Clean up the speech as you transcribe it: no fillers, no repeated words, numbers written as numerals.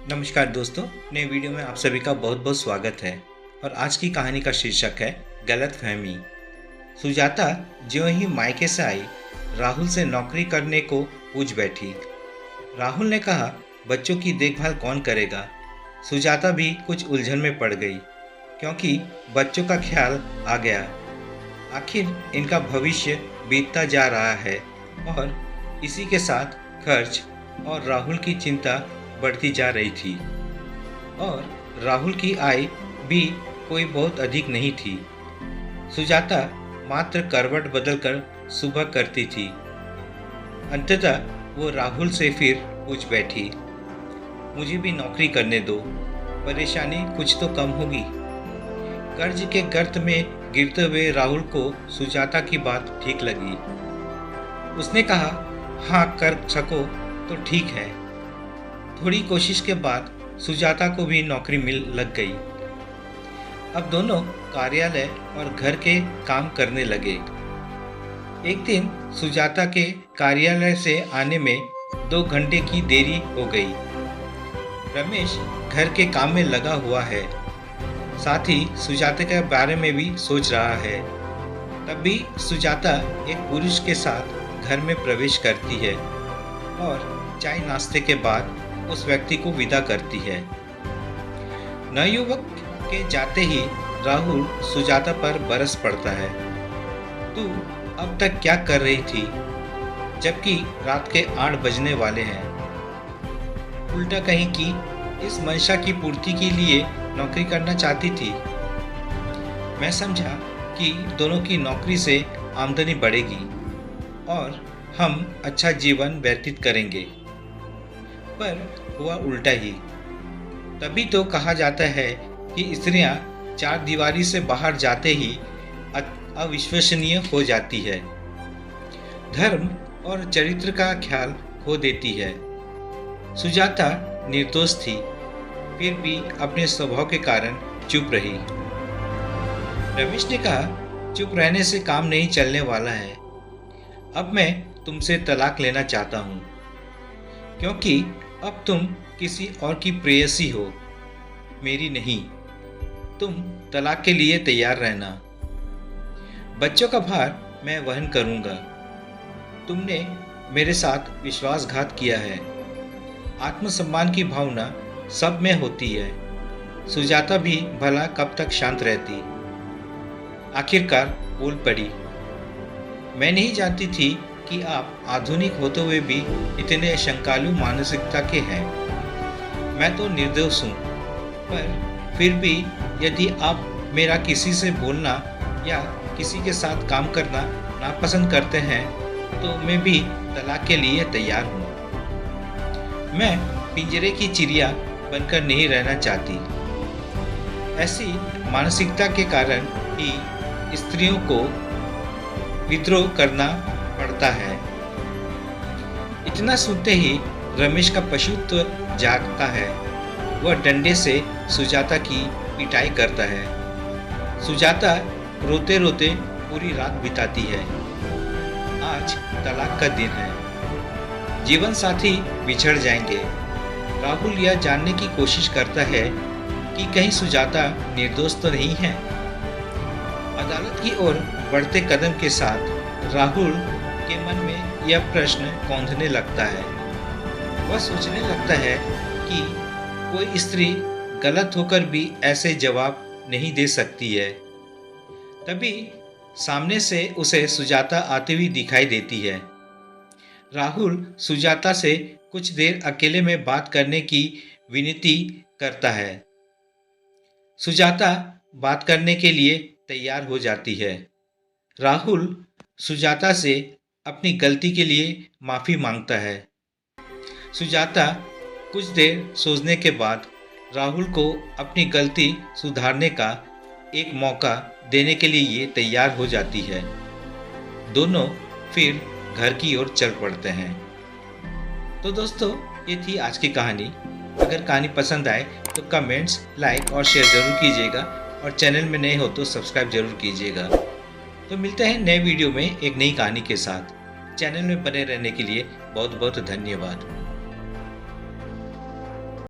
नमस्कार दोस्तों, नए वीडियो में आप सभी का बहुत बहुत स्वागत है। और आज की कहानी का शीर्षक है गलतफहमी। सुजाता ज्यों ही मायके से आई, राहुल से नौकरी करने को पूछ बैठी। राहुल ने कहा, बच्चों की देखभाल कौन करेगा। सुजाता भी कुछ उलझन में पड़ गई, क्योंकि बच्चों का ख्याल आ गया। आखिर इनका भविष्य बीतता जा रहा है और इसी के साथ खर्च और राहुल की चिंता बढ़ती जा रही थी। और राहुल की आय भी कोई बहुत अधिक नहीं थी। सुजाता मात्र करवट बदलकर सुबह करती थी। अंततः वो राहुल से फिर पूछ बैठी, मुझे भी नौकरी करने दो, परेशानी कुछ तो कम होगी। कर्ज के गर्त में गिरते हुए राहुल को सुजाता की बात ठीक लगी। उसने कहा, हाँ कर सको तो ठीक है। थोड़ी कोशिश के बाद सुजाता को भी नौकरी मिल लग गई। अब दोनों कार्यालय और घर के काम करने लगे। एक दिन सुजाता के कार्यालय से आने में 2 घंटे की देरी हो गई। रमेश घर के काम में लगा हुआ है, साथ ही सुजाता के बारे में भी सोच रहा है। तभी सुजाता एक पुरुष के साथ घर में प्रवेश करती है और चाय नाश्ते के बाद उस व्यक्ति को विदा करती है। नवयुवक के जाते ही राहुल सुजाता पर बरस पड़ता है, तू अब तक क्या कर रही थी, जबकि रात के 8 बजने वाले हैं। उल्टा कहीं की इस मंशा की पूर्ति के लिए नौकरी करना चाहती थी। मैं समझा कि दोनों की नौकरी से आमदनी बढ़ेगी और हम अच्छा जीवन व्यतीत करेंगे, पर हुआ उल्टा ही। तभी तो कहा जाता है कि स्त्रियां 4 दीवारी से बाहर जाते ही अविश्वसनीय हो जाती है, धर्म और चरित्र का ख्याल खो देती है। सुजाता निर्दोष थी, फिर भी अपने स्वभाव के कारण चुप रही। रमेश ने कहा, चुप रहने से काम नहीं चलने वाला है। अब मैं तुमसे तलाक लेना चाहता हूँ, क्योंकि अब तुम किसी और की प्रेयसी हो, मेरी नहीं। तुम तलाक के लिए तैयार रहना। बच्चों का भार मैं वहन करूंगा। तुमने मेरे साथ विश्वासघात किया है। आत्मसम्मान की भावना सब में होती है। सुजाता भी भला कब तक शांत रहती। आखिरकार बोल पड़ी, मैं नहीं जानती थी कि आप आधुनिक होते हुए भी इतने शंकालु मानसिकता के हैं। मैं तो निर्दोष हूँ, पर फिर भी यदि आप मेरा किसी से बोलना या किसी के साथ काम करना नापसंद करते हैं, तो मैं भी तलाक के लिए तैयार हूँ। मैं पिंजरे की चिड़िया बनकर नहीं रहना चाहती। ऐसी मानसिकता के कारण ही स्त्रियों को विद्रोह करना पड़ता है। इतना सुनते ही रमेश का पशुत्व जागता है। वह डंडे से सुजाता की पिटाई करता है। सुजाता रोते रोते पूरी रात बिताती है। आज तलाक का दिन है। जीवन साथी बिछड़ जाएंगे। राहुल यह जानने की कोशिश करता है कि कहीं सुजाता निर्दोष तो नहीं है। अदालत की ओर बढ़ते कदम के साथ राहुल के मन में यह प्रश्न कौंधने लगता है। वह सोचने लगता है कि कोई स्त्री गलत होकर भी ऐसे जवाब नहीं दे सकती है। तभी सामने से उसे सुजाता आती हुई दिखाई देती है। राहुल सुजाता से कुछ देर अकेले में बात करने की विनती करता है। सुजाता बात करने के लिए तैयार हो जाती है। राहुल सुजाता से अपनी गलती के लिए माफ़ी मांगता है। सुजाता कुछ देर सोचने के बाद राहुल को अपनी गलती सुधारने का एक मौका देने के लिए तैयार हो जाती है। दोनों फिर घर की ओर चल पड़ते हैं। तो दोस्तों, ये थी आज की कहानी। अगर कहानी पसंद आए तो कमेंट्स, लाइक और शेयर ज़रूर कीजिएगा और चैनल में नए हो तो सब्सक्राइब जरूर कीजिएगा। तो मिलते हैं नए वीडियो में एक नई कहानी के साथ। चैनल में बने रहने के लिए बहुत बहुत धन्यवाद।